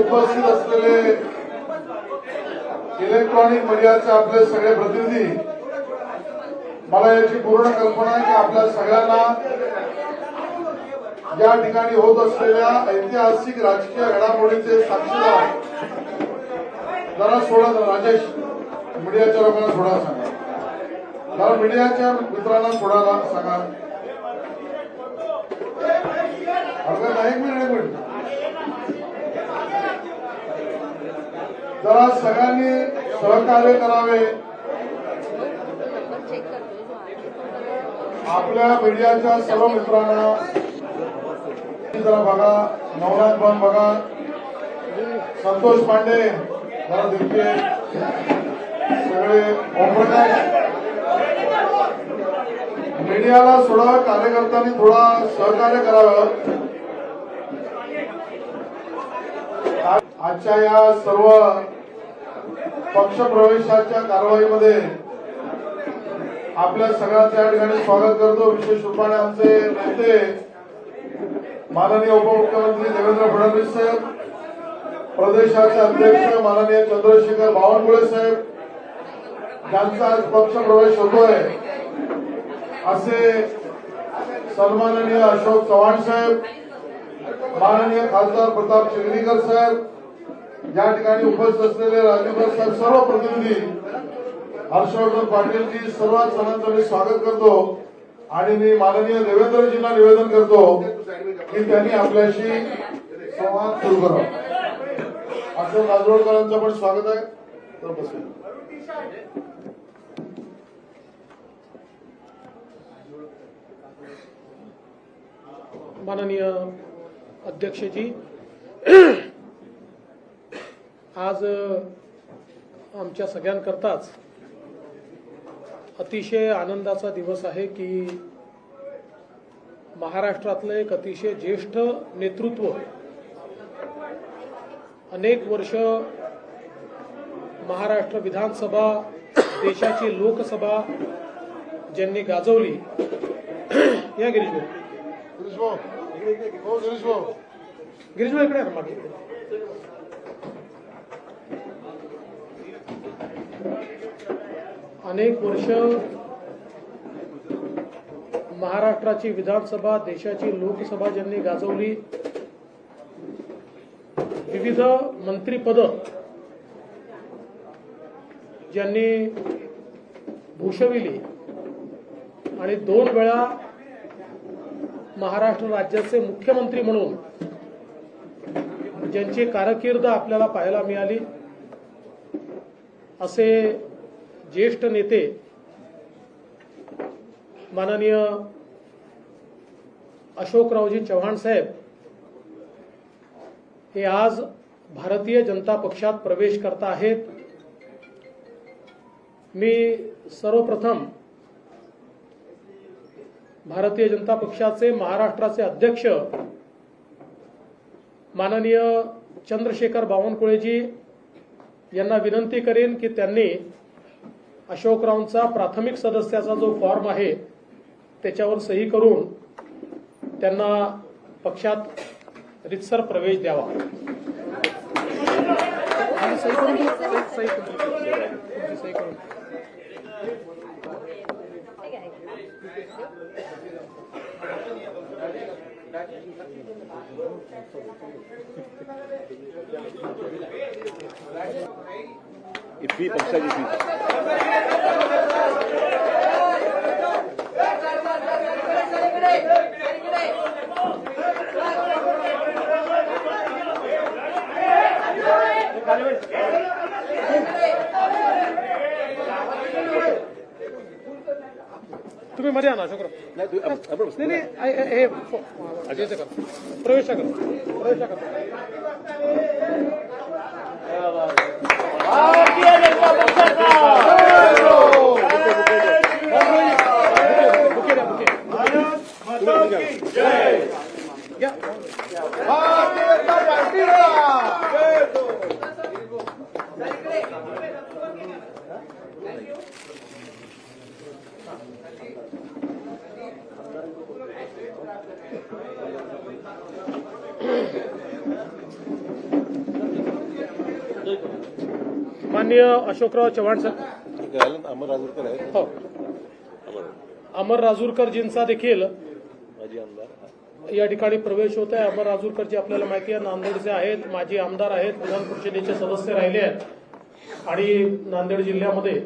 उपस्थित असलेले इलेक्ट्रॉनिक मीडियाचे आपले सगळे प्रतिनिधी, मला याची पूर्ण कल्पना आहे की आपल्या सगळ्यांना या ठिकाणी होत असलेल्या ऐतिहासिक राजकीय घडामोडीचे साक्षीदार. जरा सोडा राजेश, मीडियाच्या लोकांना सोडा सांगा, जरा मीडियाच्या मित्रांना सोडायला सांगा. एक मिनिट जरा सगळ्यांनी सहकार्य करावे. आपल्या मीडियाच्या सर्व मित्रांना जरा बघा, नवनाथ बन बघा, संतोष पांडे जरा दिसते, सगळे ओमप्रकाश, मीडियाला थोडा कार्यकर्त्यांनी थोडा सहकार्य करावं. आजच्या या सर्व पक्षप्रवेशाच्या कारवाईमध्ये आपल्या सगळ्यांचं या ठिकाणी स्वागत करतो. विशेष रूपाने आमचे नेते माननीय उपमुख्यमंत्री देवेंद्र फडणवीस साहेब, प्रदेशाचे अध्यक्ष माननीय चंद्रशेखर बावनकुळे साहेब, ज्यांचा आज पक्षप्रवेश होतोय, असे सन्माननीय अशोक चव्हाण साहेब, माननीय खासदार प्रताप चिखलीकर साहेब, या ठिकाणी उपस्थित असलेले राजेंद्र साहेब, सर्व प्रतिनिधी, हर्षवर्धन पाटीलजी, सर्वात जणांचं मी स्वागत करतो. आणि मी माननीय देवेंद्रजींना निवेदन करतो की त्यांनी आपल्याशी संवाद सुरू करावा. अशोक राजवडकरांचं पण स्वागत आहे. तर बसूया. माननीय अध्यक्षजी, आज आमच्या सगळ्यांकरताच अतिशय आनंदाचा दिवस आहे की महाराष्ट्रातलं एक अतिशय ज्येष्ठ नेतृत्व, अनेक वर्ष महाराष्ट्र विधानसभा, देशाची लोकसभा ज्यांनी गाजवली, या गिरीशभाऊ इकडे मागे, अनेक वर्ष महाराष्ट्राची विधानसभा, देशाची लोकसभा ज्यांनी गाजवली, विविध मंत्रिपद ज्यांनी भूषविली आणि 2 वेळा महाराष्ट्र राज्याचे मुख्यमंत्री म्हणून ज्यांची कारकीर्द आपल्याला पाहायला मिळाली, असे ज्येष्ठ नेते माननीय अशोकरावजी चव्हाण साहेब हे आज भारतीय जनता पक्षात प्रवेश करत आहेत. मी सर्वप्रथम भारतीय जनता पक्षाचे महाराष्ट्राचे अध्यक्ष माननीय चंद्रशेखर बावनकुळेजी यांना विनंती करेन की त्यांनी अशोकरावांचा प्राथमिक सदस्याचा जो फॉर्म आहे त्याच्यावर सही करून त्यांना पक्षात रितसर प्रवेश द्यावा. सही करून इतकी पक्षाची तुम्ही मध्ये आणा अशोकराव. नाही हे प्रवेश करा. भारतीय जनता पक्षाचा माननीय अशोकराव चव्हाण सर, अमर राजूरकर आहेत. हो, अमर राजूरकरजींचा देखील माजी आमदार. या ठिकाणी प्रवेश होत आहे. अमर राजूरकरजी आपल्याला माहिती आहे नांदेडचे आहेत, माजी आमदार आहेत, विधान परिषदेचे सदस्य राहिले आहेत आणि नांदेड जिल्ह्यामध्ये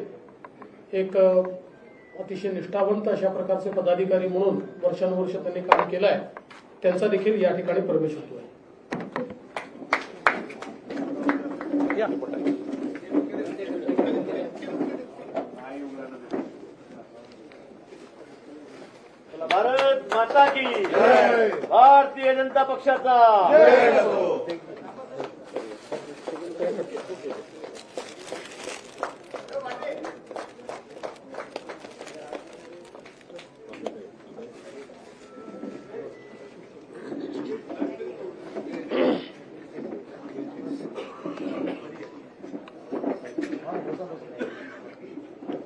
एक अतिशय निष्ठावंत अशा प्रकारचे पदाधिकारी म्हणून वर्षानुवर्ष त्यांनी काम केलं आहे. त्यांचा देखील या ठिकाणी प्रवेश होतो आहे. भारत माता की भारतीय जनता पक्षाचा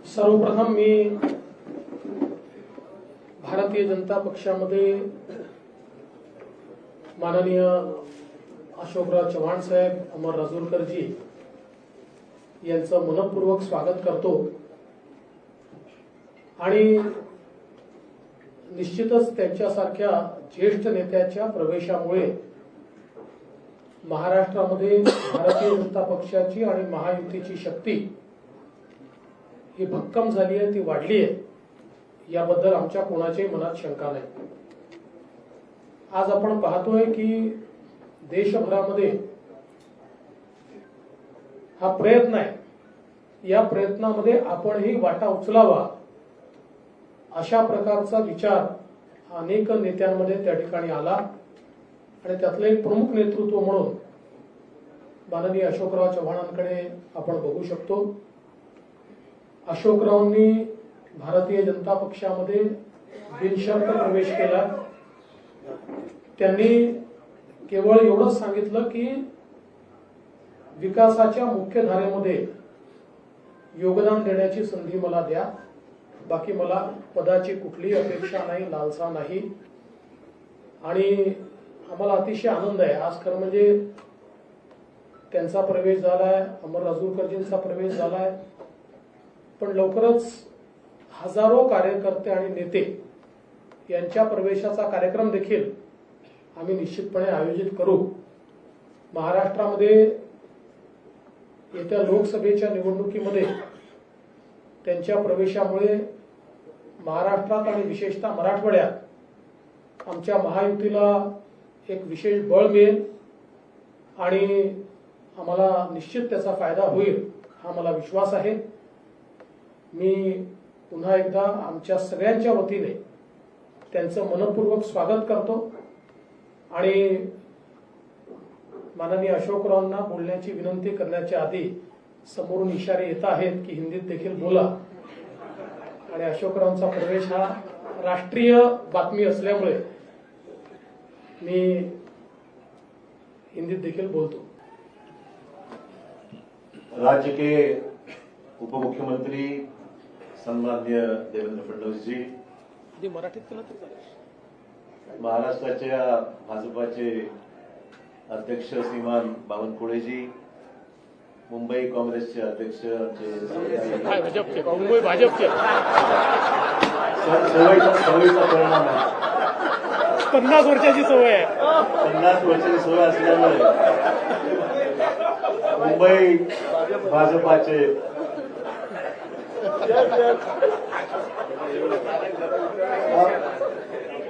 सर्वप्रथम मी भारतीय जनता पक्षामध्ये माननीय अशोकराव चव्हाण साहेब, अमर राजूरकरजी यांचं मनपूर्वक स्वागत करतो आणि निश्चितच त्यांच्यासारख्या ज्येष्ठ नेत्याच्या प्रवेशामुळे महाराष्ट्रामध्ये भारतीय जनता पक्षाची आणि महायुतीची शक्ती ही भक्कम झाली आहे, ती वाढली आहे, याबद्दल आमच्या कोणाच्याही मनात शंका नाही. आज आपण पाहतोय की देशभरामध्ये हा प्रयत्न आहे, या प्रयत्नामध्ये आपणही वाटा उचलावा अशा प्रकारचा विचार अनेक नेत्यांमध्ये त्या ठिकाणी आला आणि त्यातलं एक प्रमुख नेतृत्व म्हणून माननीय अशोकराव चव्हाणांकडे आपण बघू शकतो. अशोकरावांनी भारतीय जनता पक्षामध्ये बिनशर्त प्रवेश केला. त्यांनी केवळ एवढंच सांगितलं की विकासाच्या मुख्य धारेमध्ये योगदान देण्याची संधी मला द्या, बाकी मला पदाची कुठलीही अपेक्षा नाही, लालसा नाही. आणि आम्हाला अतिशय आनंद आहे आज खरं म्हणजे त्यांचा प्रवेश झालाय, अमर राजूरकरजींचा प्रवेश झालाय, पण लवकरच हजारो कार्यकर्ते आणि नेते यांच्या प्रवेशाचा कार्यक्रम देखील आम्ही निश्चितपणे आयोजित करू. महाराष्ट्रामध्ये येत्या लोकसभेच्या निवडणुकीमध्ये त्यांच्या प्रवेशामुळे महाराष्ट्रात आणि विशेषतः मराठवाड्यात आमच्या महायुतीला एक विशेष बळ मिळेल आणि आम्हाला निश्चित त्याचा फायदा होईल हा मला विश्वास आहे. मी पुन्हा एकदा आमच्या सगळ्यांच्या वतीने त्यांचं मनपूर्वक स्वागत करतो आणि माननीय अशोकरावांना बोलण्याची विनंती करण्याच्या आधी समोरून इशारे येत आहेत की हिंदीत देखील बोला आणि अशोकरावांचा प्रवेश हा राष्ट्रीय बातमी असल्यामुळे मी हिंदीत देखील बोलतो. राज्य के उप मुख्यमंत्री सन्माननीय देवेंद्र फडणवीस जी, मराठीत केलं तर चालेल. महाराष्ट्राच्या भाजपाचे अध्यक्ष श्रीमान बावनकुळेजी, मुंबई काँग्रेसचे अध्यक्ष काय भाजपचे मुंबई भाजपचे सवयीचा परिणाम आहे. 50 वर्षाची सवय आहे. 50 वर्षाची सवय असल्यामुळे मुंबई भाजपाचे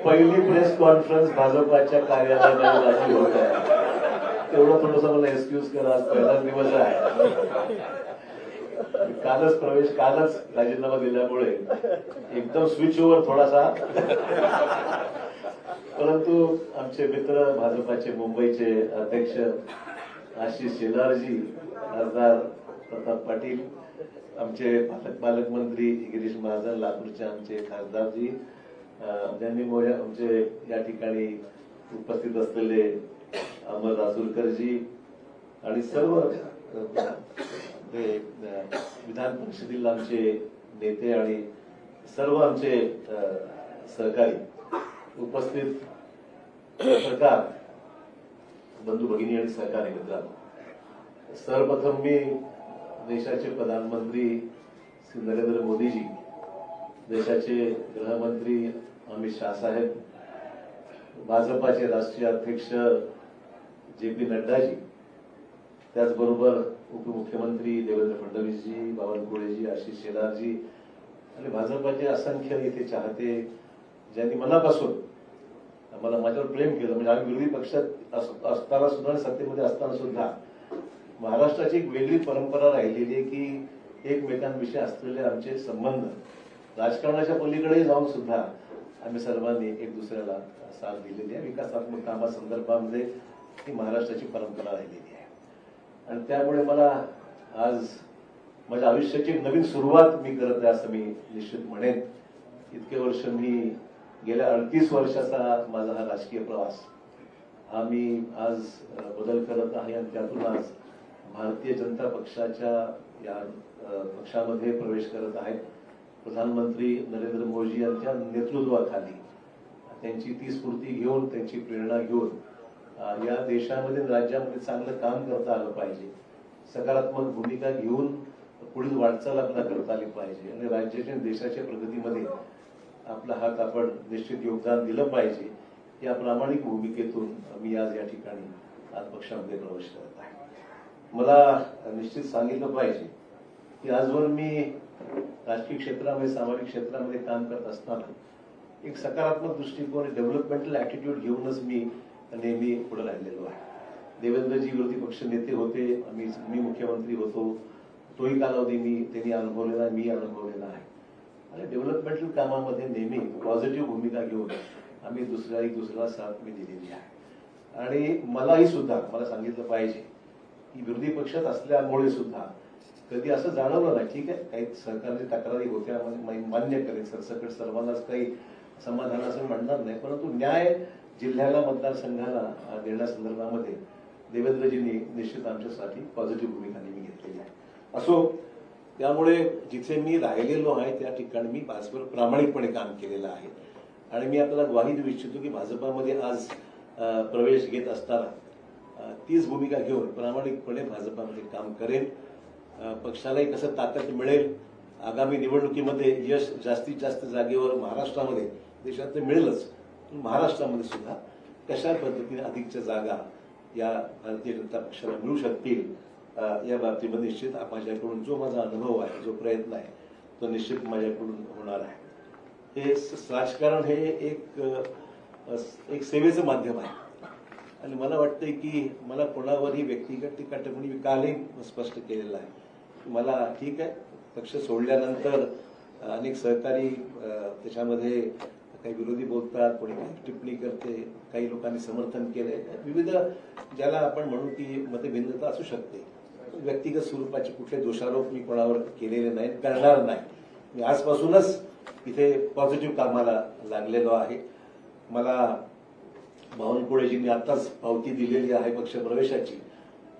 पहिली प्रेस कॉन्फरन्स भाजपाच्या कार्यालयामध्ये होत आहे. तेवढं थोडंसं मला एक्सक्यूज करा, आज पहिलाच दिवस आहे. कालच राजीनामा दिल्यामुळे एकदम स्विच ओव्हर थोडासा, परंतु आमचे मित्र भाजपाचे मुंबईचे अध्यक्ष आशिष शेलारजी, खासदार प्रताप पाटील, आमचे पालकमंत्री गिरीश महाजन, लातूरचे आमचे खासदारजी, ज्यांनी आमचे या ठिकाणी उपस्थित असलेले अमर राजूरकरजी आणि सर्व विधान परिषदेतील आमचे नेते आणि सर्व आमचे सहकारी उपस्थित सरकार बंधू भगिनी आणि सहकारी मित्रांनो, सर्वप्रथम मी देशाचे प्रधानमंत्री श्री नरेंद्र मोदीजी, देशाचे गृहमंत्री अमित शाह साहेब, भाजपाचे राष्ट्रीय अध्यक्ष JP नड्डाजी, त्याचबरोबर उपमुख्यमंत्री देवेंद्र फडणवीसजी, बावनकुळेजी, आशिष शेलारजी आणि भाजपाचे असंख्य इथे चाहते, ज्यांनी मनापासून मला माझ्यावर प्रेम केलं. म्हणजे आम्ही विरोधी पक्षात असताना सुद्धा आणि सत्तेमध्ये असताना सुद्धा महाराष्ट्राची एक वेगळी परंपरा राहिलेली आहे की एकमेकांविषयी असलेले आमचे संबंध राजकारणाच्या पलीकडे जाऊन सुद्धा आम्ही सर्वांनी एक दुसऱ्याला साथ दिलेली आहे. विकासात्मक कामासंदर्भामध्ये ही महाराष्ट्राची परंपरा राहिलेली आहे आणि त्यामुळे मला आज माझ्या आयुष्याची एक नवीन सुरुवात मी करत आहे असं मी निश्चित म्हणेन. इतके वर्ष मी गेल्या 38 वर्षाचा माझा हा राजकीय प्रवास हा मी आज बदल करत आहे आणि त्यातून आज भारतीय जनता पक्षाच्या या पक्षामध्ये प्रवेश करत आहे. प्रधानमंत्री नरेंद्र मोदी यांच्या नेतृत्वाखाली त्यांची ती स्फूर्ती घेऊन, त्यांची प्रेरणा घेऊन या देशामध्ये राज्यामध्ये चांगलं काम करता आलं पाहिजे, सकारात्मक भूमिका घेऊन पुढील वाटचाल आपल्याला करता आली पाहिजे आणि राज्याच्या देशाच्या प्रगतीमध्ये आपला हात आपण निश्चित योगदान दिलं पाहिजे. या प्रामाणिक भूमिकेतून मी आज या ठिकाणी आज पक्षामध्ये प्रवेश करत आहे. मला निश्चित सांगितलं पाहिजे की आजवर मी राजकीय क्षेत्रामध्ये, सामाजिक क्षेत्रामध्ये काम करत असताना एक सकारात्मक दृष्टिकोन, डेव्हलपमेंटल ऍटिट्यूड घेऊनच मी नेहमी पुढे राहिलेलो आहे. देवेंद्रजी विरोधी पक्ष नेते होते, मी मुख्यमंत्री होतो, तोही कालावधी त्यांनी अनुभवलेला आहे, मी अनुभवलेला आहे आणि डेव्हलपमेंटल कामामध्ये नेहमी पॉझिटिव्ह भूमिका घेऊन आम्ही दुसऱ्याला साथ मी दिलेली आहे. आणि मलाही सुद्धा मला सांगितलं पाहिजे की विरोधी पक्षात असल्यामुळे सुद्धा कधी असं जाणवलं नाही. ठीक आहे, काही सरकारच्या तक्रारी होत्या, मान्य करेल, सरसकट सर्वांनाच काही समाधान असं म्हणणार नाही, परंतु न्याय जिल्ह्याला, मतदारसंघाला देण्यासंदर्भामध्ये देवेंद्रजींनी निश्चित आमच्यासाठी पॉझिटिव्ह भूमिका नेहमी घेतलेली आहे. असो, त्यामुळे जिथे मी राहिलेलो आहे त्या ठिकाणी मी भाजपवर प्रामाणिकपणे काम केलेलं आहे आणि मी आपल्याला ग्वाही देऊ इच्छितो की भाजपामध्ये आज प्रवेश घेत असताना तीच भूमिका घेऊन प्रामाणिकपणे भाजपामध्ये काम करेन. पक्षालाही कसं ताकद मिळेल, आगामी निवडणुकीमध्ये यश जास्तीत जास्त जागेवर महाराष्ट्रामध्ये, देशात मिळेलच, महाराष्ट्रामध्ये सुद्धा कशा पद्धतीने अधिकच्या जागा या भारतीय जनता पक्षाला मिळू शकतील या बाबतीमध्ये निश्चित माझ्याकडून जो माझा अनुभव आहे, जो प्रयत्न आहे, तो निश्चित माझ्याकडून होणार आहे. हे राजकारण हे एक सेवेचं माध्यम आहे आणि मला वाटतंय की मला कोणावरही व्यक्तिगत टीका टिप्पणी मी कालही स्पष्ट केलेलं आहे. मला ठीक आहे, पक्ष सोडल्यानंतर अनेक सहकारी त्याच्यामध्ये काही विरोधी बोलतात, कोणी काही टिप्पणी करते, काही लोकांनी समर्थन केलंय, विविध ज्याला आपण म्हणू की मतभिन्नता असू शकते. व्यक्तिगत स्वरूपाचे कुठले दोषारोप मी कोणावर केलेले नाहीत, करणार नाही. मी आजपासूनच इथे पॉझिटिव्ह कामाला लागलेलो आहे. मला बावनकुळेजींनी आताच पावती दिलेली आहे पक्ष प्रवेशाची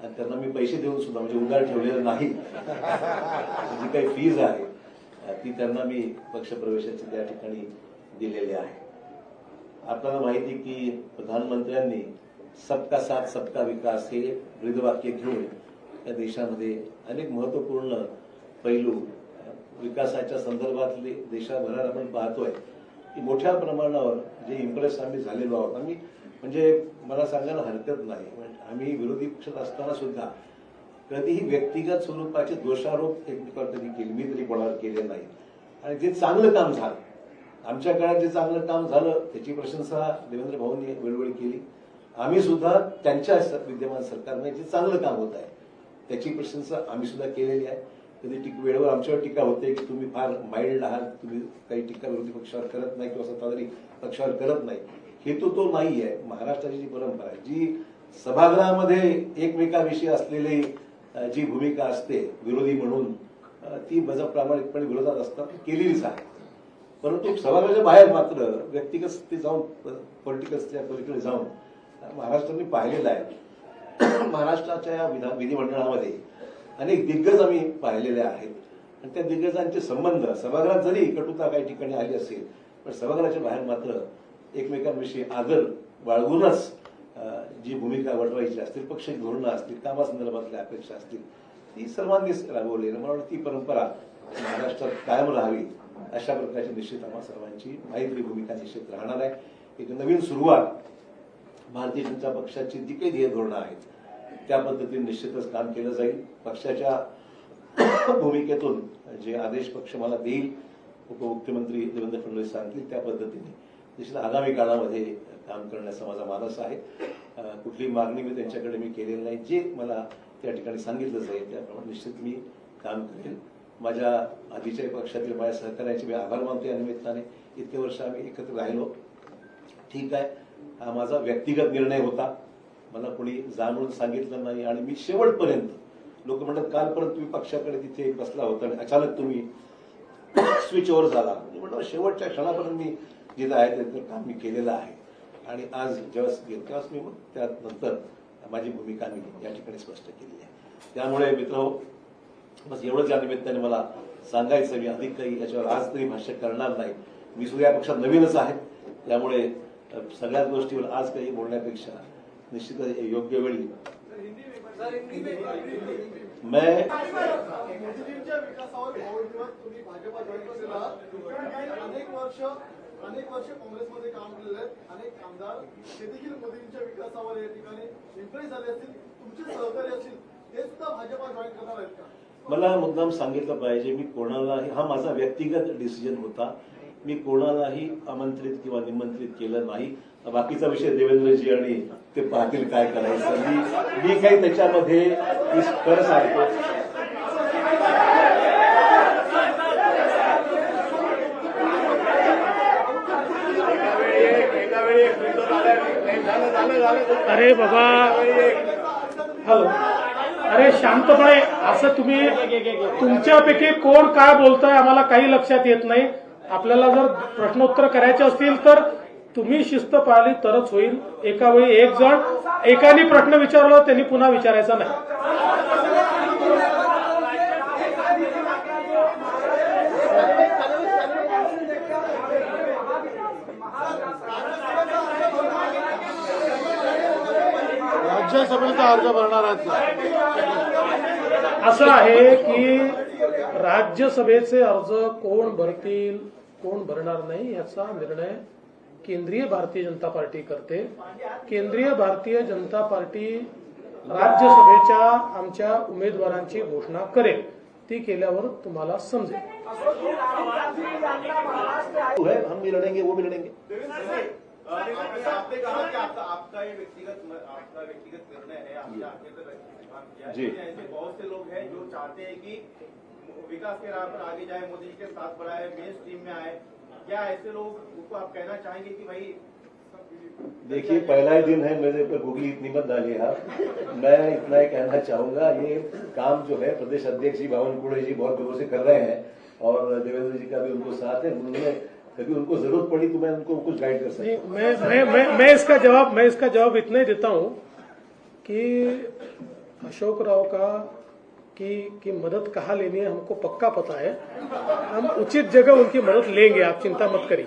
आणि त्यांना मी पैसे देऊन सुद्धा, म्हणजे उधार ठेवलेलं नाही, जी काही फीज आहे ती त्यांना मी पक्ष प्रवेशाची त्या ठिकाणी दिलेली आहे. आपल्याला माहिती की प्रधानमंत्र्यांनी सबका साथ सबका विकास हे ब्रीदवाक्य घेऊन या देशामध्ये अनेक महत्वपूर्ण पैलू विकासाच्या संदर्भातले देशाभरात आपण पाहतोय की मोठ्या प्रमाणावर जे इम्प्रेस आम्ही झालेलो आहोत. आम्ही म्हणजे मला सांगायला हरकत नाही, आम्ही विरोधी पक्षात असताना सुद्धा कधीही व्यक्तिगत स्वरूपाचे दोषारोप एकमेकांवर कधी केले, मी तरी कोणावर केले नाही. आणि जे चांगलं काम झालं, आमच्या काळात जे चांगलं काम झालं त्याची प्रशंसा देवेंद्र भाऊंनी वेळोवेळी केली. आम्ही सुद्धा त्यांच्या विद्यमान सरकारने जे चांगलं काम होत आहे त्याची प्रशंसा आम्ही सुद्धा केलेली आहे. कधी वेळेवर आमच्यावर टीका होते की तुम्ही फार माइल्ड आहात, तुम्ही काही टीका विरोधी पक्षावर करत नाही किंवा सत्ताधारी पक्षावर करत नाही. हेतू तो नाही आहे. महाराष्ट्राची जी परंपरा आहे, जी सभागृहामध्ये एकमेकाविषयी असलेली जी भूमिका असते विरोधी म्हणून, ती प्रामाणिकपणे विरोधात असताना केलेलीच आहे. परंतु सभागृहाच्या बाहेर मात्र व्यक्तिगत जाऊन, पॉलिटिकलच्या पलीकडे जाऊन महाराष्ट्राने पाहिलेलं आहे. महाराष्ट्राच्या विधिमंडळामध्ये अनेक दिग्गज आम्ही पाहिलेले आहेत आणि त्या दिग्गजांचे संबंध सभागृहात जरी कटुता काही ठिकाणी आली असेल, पण सभागृहाच्या बाहेर मात्र एकमेकांविषयी आदर बाळगूनच जी भूमिका वटवायची असतील, पक्ष धोरणं असतील, कामासंदर्भातल्या अपेक्षा असतील, ती सर्वांनीच राबवली मला वाटतं ती परंपरा महाराष्ट्रात कायम राहावी अशा प्रकारची निश्चित आम्हा सर्वांची माहिती भूमिका निश्चित राहणार आहे. एक नवीन सुरुवात भारतीय जनता पक्षाची जी काही ध्येय धोरणं आहेत त्या पद्धतीने निश्चितच काम केलं जाईल. पक्षाच्या भूमिकेतून जे आदेश पक्ष मला देईल उपमुख्यमंत्री देवेंद्र फडणवीस सांगतील त्या पद्धतीने निश्चित आगामी काळामध्ये काम करण्याचा माझा मानस आहे. कुठलीही मागणी मी त्यांच्याकडे मी केलेली नाही. जे मला त्या ठिकाणी सांगितलं जाईल त्याप्रमाणे निश्चित मी काम करेल. माझ्या आधीच्या पक्षातील माझ्या सहकार्याचे मी आभार मानतो. या निमित्ताने इतके वर्ष आम्ही एकत्र राहिलो. ठीक आहे, हा माझा व्यक्तिगत निर्णय होता. मला कोणी जाणून सांगितलं नाही आणि मी शेवटपर्यंत लोक म्हणतात कालपर्यंत तुम्ही पक्षाकडे तिथे बसला होता आणि अचानक तुम्ही स्विच ओव्हर झाला. म्हटलं शेवटच्या क्षणापर्यंत मी जिथं आहे तिथं काम मी केलेलं आहे आणि आज जेव्हा तेव्हाच मी मग त्यानंतर माझी भूमिका मी या ठिकाणी स्पष्ट केली आहे. त्यामुळे मित्र बस एवढंच या निमित्ताने मला सांगायचं. मी अधिक काही याच्यावर आज तरी भाष्य करणार नाही. मी सुद्धा या पक्षात नवीनच आहे त्यामुळे सगळ्याच गोष्टीवर आज काही बोलण्यापेक्षा निश्चित योग्य वेळी मैं मोदीजींच्या विकासावर भावनिक तुम्ही भाजपा जॉईन केलेला अनेक वर्ष काँग्रेसमध्ये काम केलेले आहेत. अनेक आमदार ते देखील मोदींच्या विकासावर या ठिकाणी इम्प्रेस झाले असतील. तुमचे सहकारी असतील ते सुद्धा भाजपा जॉईन करणार आहेत का? मला मुद्दाम सांगितलं पाहिजे मी कोणालाही हा माझा व्यक्तिगत डिसिजन होता. मी कोणालाही आमंत्रित किंवा निमंत्रित केलं नाही. बाकीचा विषय देवेंद्रजी आणि ते पाहतील काय करायचं. मी काही त्याच्यामध्ये कर सांगतो. अरे बाबा हॅलो अरे शांतपणे असं तुम्ही तुमच्यापैकी कोण काय बोलताय आम्हाला काही लक्षात येत नाही. आपल्याला जर प्रश्नोत्तर करायचे असतील तर तुम्ही शिस्त पाळली तरच होईल. एका वेळी एक जण एकाने प्रश्न विचारला त्यांनी पुन्हा विचारायचा नाही. राज्यसभेचा अर्ज भरणार आहेत. असं आहे की राज्यसभेचे अर्ज कोण भरतील कोण भरणार नाही याचा निर्णय केंद्रीय भारतीय जनता पार्टी करते. केंद्रीय भारतीय जनता पार्टी राज्यसभेच्या आमच्या उमेदवारांची घोषणा करेल. ती केल्यावर तुम्हाला समजेल. हम भी लढेंगे वो भी लढेंगे. आपने कहा कि आपका ये व्यक्तिगत निर्णय है. आपने आगे तक किया जी. ऐसे बहुत से लोग हैं जो चाहते हैं कि विकास के राह पर आगे जाए, मोदी जी के साथ बढ़ाए, मेन स्ट्रीम में आए. क्या ऐसे लोग उनको आप कहना चाहेंगे कि भाई देखिए पहला ही दिन है मेरे पर गुगली इतनी मत डालिए आप. मैं इतना ही कहना चाहूंगा ये काम जो है प्रदेश अध्यक्ष जी बावनकुळे जी बहुत दिनों से कर रहे हैं और देवेंद्र जी का भी उनको साथ है. उन्होंने कभी उनको जरूरत पड़ी तो मैं उनको कुछ गाइड कर सकता हूँ. मैं इसका जवाब इतना ही देता हूं कि अशोक राव की मदद कहाँ लेनी है हमको पक्का पता है. हम उचित जगह उनकी मदद लेंगे. आप चिंता मत करिए.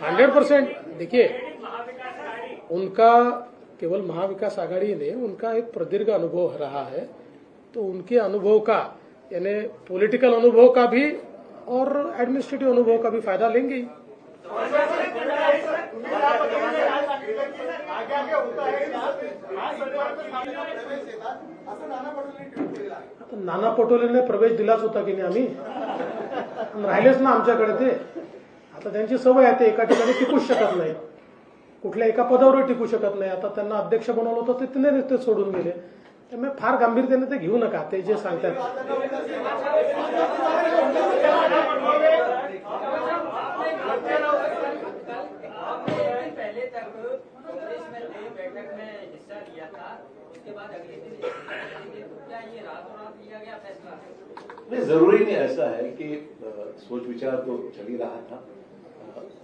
100% देखिए उनका केवल महाविकास आघाड़ी ने उनका एक प्रदीर्घ अनुभव रहा है. तो उनके अनुभव का यानी पॉलिटिकल अनुभव का भी और एडमिनिस्ट्रेटिव अनुभव का भी फायदा लेंगे. नाना पटोलेने प्रवेश दिलाच होता की नाही आम्ही. राहिलेच ना आमच्याकडे ते. आता त्यांची सवय आहे ते एका ठिकाणी टिकूच शकत नाही. कुठल्या एका पदावर टिकू शकत नाही. आता त्यांना अध्यक्ष बनवलं होतं ते सोडून गेले. त्यामुळे फार गांभीर्याने ते घेऊ नका. ते जे सांगतात पहले तक कांग्रेस में बैठक में हिस्सा लिया था, उसके बाद अगले दिन क्या ये रातों रात लिया गया फैसला? नहीं, जरूरी नहीं. ऐसा है कि सोच विचार तो चल ही रहा था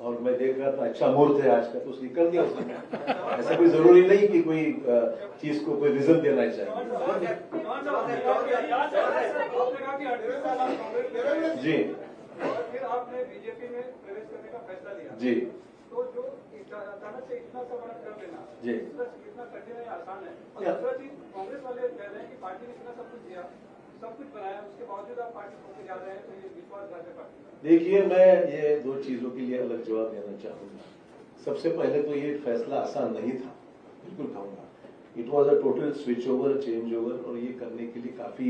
और मैं देख रहा था अच्छा मुहूर्त है आज का तो उसने कर दिया उसने. ऐसा कोई जरूरी नहीं कि कोई चीज को कोई रीजन देना चाहिए. जी फिर आपने बीजेपी में प्रवेश करने का फैसला लिया. जी तो जो अचानक से इतना सा बड़ा कर देना जी। इतना कठिन है, आसान है। और दूसरा चीज, कांग्रेस वाले कह रहे हैं कि पार्टी ने इतना सब कुछ दिया, सब कुछ बनाया, उसके बावजूद आप पार्टी को जा रहे हैं, तो ये विश्वासघात है पार्टी। देखिए, मैं ये दो चीजों के लिए अलग जवाब देना चाहूंगा। सबसे पहले तो ये फैसला आसान नहीं था, बिल्कुल कहूंगा। It was a total switch over, change over, और ये करने के लिए काफी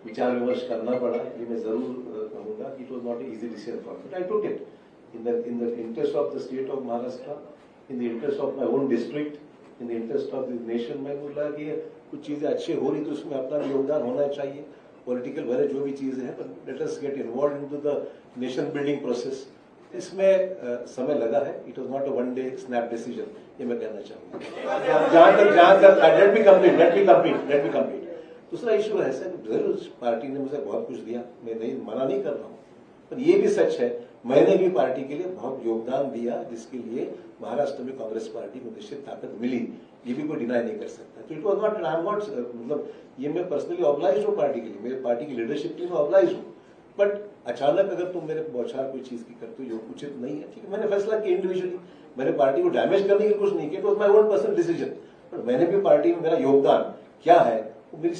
विचार विमर्श करना पड़ा। ये मैं जरूर कहूंगा, it was not easy decision for me. I took it in the interest of the state of Maharashtra, in the interest of my own district, in the interest of the nation. मैं बोला कि कुछ चीजें अच्छी हो रही तो उसमें अपना भी योगदान होना चाहिए। पॉलिटिकल भले जो भी चीजें हैं, पर let us get involve into the nation building process. इसमें समय लगा है। It was not a one day snap decision, ये मैं कहना चाहूंगा। जहां तक लेट मी कंप्लीट। दूसरा इशू है सर, जरूर पार्टी ने मुझे बहुत कुछ दिया, मैं नहीं मना नहीं कर रहा हूँ, पर ये भी सच है मैंने भी पार्टी के लिए बहुत योगदान दिया, जिसके लिए महाराष्ट्र में कांग्रेस पार्टी को निश्चित ताकत मिली, ये भी कोई डिनाई नहीं कर सकता। तो it was not, I am not, मतलब ये मैं पर्सनली ऑब्लाइज हूँ पार्टी के लिए, मेरे पार्टी की लीडरशिप के लिए मैं ऑब्लाइज हूँ। बट अचानक अगर तुम मेरे बौछार कोई चीज की करते हो जो उचित नहीं है, ठीक है, मैंने फैसला किया इंडिविजुअली, मैंने पार्टी को डैमेज करने के लिए कुछ नहीं किया, it was my own personal decision. But मैंने भी पार्टी में मेरा योगदान क्या है वो मेरी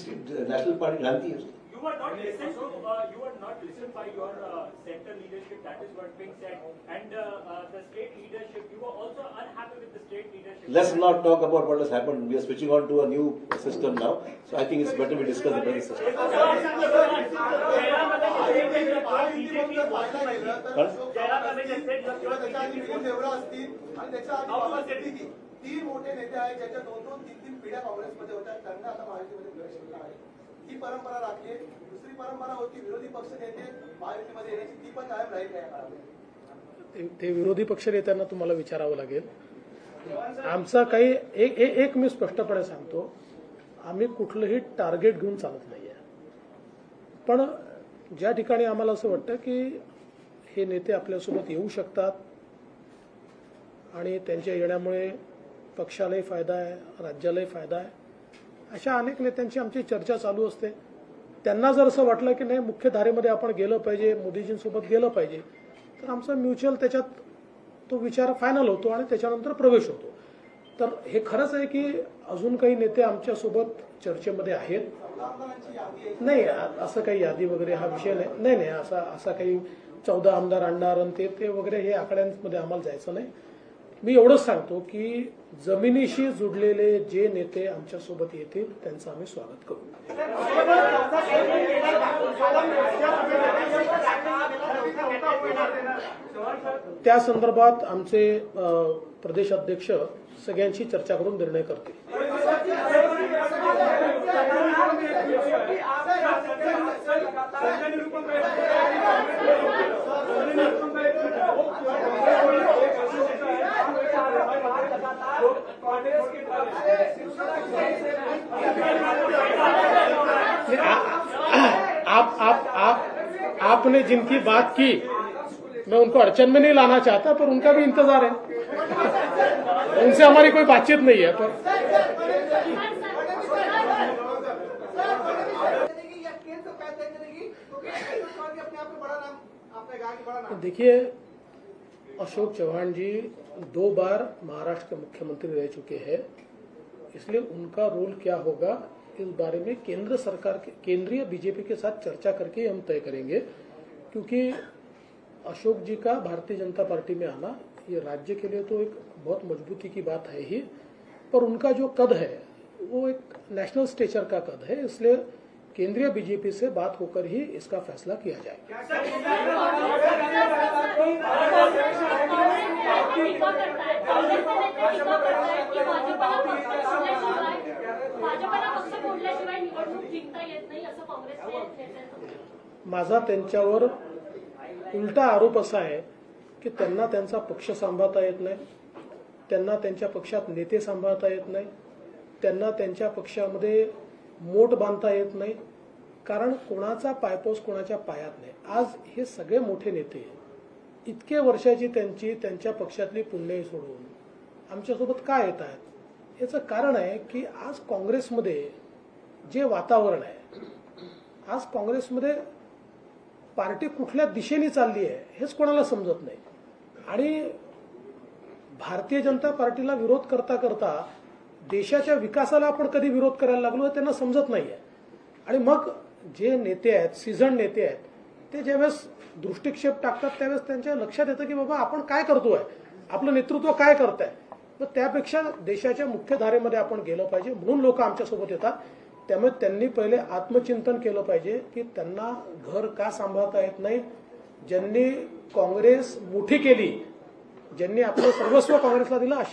नेशनल पार्टी जानती है। You were not listened by your center leadership. That is what being said, and the state leadership. You were also unhappy with the state leadership. Let's not talk about what has happened. We are switching on to a new system now, so I think it's better we discuss the present system. तीन मोठे नेते आहेत ज्याच्या दोन तीन पिढ्या काँग्रेसमध्ये होत्या, त्यांना आता महायुतीमध्ये प्रवेश केला आहे। ही परंपरा राखली आहे। दुसरी परंपरा होती विरोधी पक्ष नेते महायुतीमध्ये येण्याची, ती पण कायम राहील या काळामध्ये। ते विरोधी पक्ष नेत्यांना तुम्हाला विचारावं लागेल। आमचा काही एक मी स्पष्टपणे सांगतो, आम्ही कुठलंही टार्गेट घेऊन चालत नाहीये। पण ज्या ठिकाणी आम्हाला असं वाटतं की हे नेते आपल्यासोबत येऊ शकतात आणि त्यांच्या येण्यामुळे पक्षालाही फायदा आहे, राज्यालाही फायदा आहे, अशा अनेक नेत्यांची आमची चर्चा चालू असते। त्यांना जर असं वाटलं की नाही मुख्य धारेमध्ये आपण गेलं पाहिजे, मोदीजींसोबत गेलं पाहिजे, तर आमचा म्युच्युअल त्याच्यात तो विचार फायनल होतो आणि त्याच्यानंतर प्रवेश होतो। तर हे खरंच आहे की अजून काही नेते आमच्यासोबत चर्चेमध्ये आहेत। नाही, असं काही यादी वगैरे हा विषय नाही। नाही, असा काही 14 आमदार आणणार आणि ते वगैरे हे आकड्यांमध्ये आम्हाला जायचं नाही। मी एवढंच सांगतो की जमिनीशी जुडलेले जे नेते आमच्यासोबत येतील त्यांचं आम्ही स्वागत करू। त्या संदर्भात आमचे प्रदेश अध्यक्ष सगळ्यांशी चर्चा करून निर्णय करतील। आपने जिनकी बात की मैं उनको अड़चन में नहीं लाना चाहता, पर उनका भी इंतजार है, उनसे हमारी कोई बातचीत नहीं है। पर देखिए, अशोक चौहान जी 2 बार महाराष्ट्र के मुख्यमंत्री रह चुके हैं, इसलिए उनका रोल क्या होगा इस बारे में केंद्र सरकार के केंद्रीय बीजेपी के साथ चर्चा करके हम तय करेंगे। क्योंकि अशोक जी का भारतीय जनता पार्टी में आना ये राज्य के लिए तो एक बहुत मजबूती की बात है ही, पर उनका जो कद है वो एक नेशनल स्टेचर का कद है, इसलिए केंद्रीय बीजेपी से बात होकर ही इसका फैसला किया जाएगा। माझा त्यांच्यावर उलटा आरोप असा आहे की त्यांना त्यांचा पक्ष सांभाळता येत नाही, त्यांना त्यांच्या पक्षात नेते सांभाळता येत नाही, त्यांना त्यांच्या पक्षामध्ये मोठ बांधता येत नाही, कारण कोणाचा पायपोस कोणाच्या पायात नाही। आज हे सगळे मोठे नेते इतके वर्षाची त्यांच्या पक्षातली पुण्य सोडून आमच्यासोबत का येत आहेत, याचं कारण आहे की आज काँग्रेसमध्ये जे वातावरण आहे, आज काँग्रेसमध्ये पार्टी कुठल्या दिशेने चालली आहे हेच कोणाला समजत नाही। आणि भारतीय जनता पार्टीला विरोध करता करता देशाच्या विकासाला आपण कधी विरोध करायला लागलो हे त्यांना समजत नाहीये. आणि मग जे नेते आहेत, सीझन नेते आहेत, ते ज्यावेळेस दृष्टिक्षेप टाकतात त्यावेळेस त्यांच्या लक्षात येतं की बाबा आपण काय करतोय, आपलं नेतृत्व काय करत आहे. तर त्यापेक्षा देशाच्या मुख्य धारेमध्ये आपण गेलं पाहिजे, म्हणून लोक आमच्यासोबत येतात. त्यामुळे त्यांनी पहिले आत्मचिंतन केलं पाहिजे की त्यांना घर का सांभाळता येत नाही. ज्यांनी काँग्रेस मोठी केली, ज्यांनी आपलं सर्वस्व काँग्रेसला दिलं, असे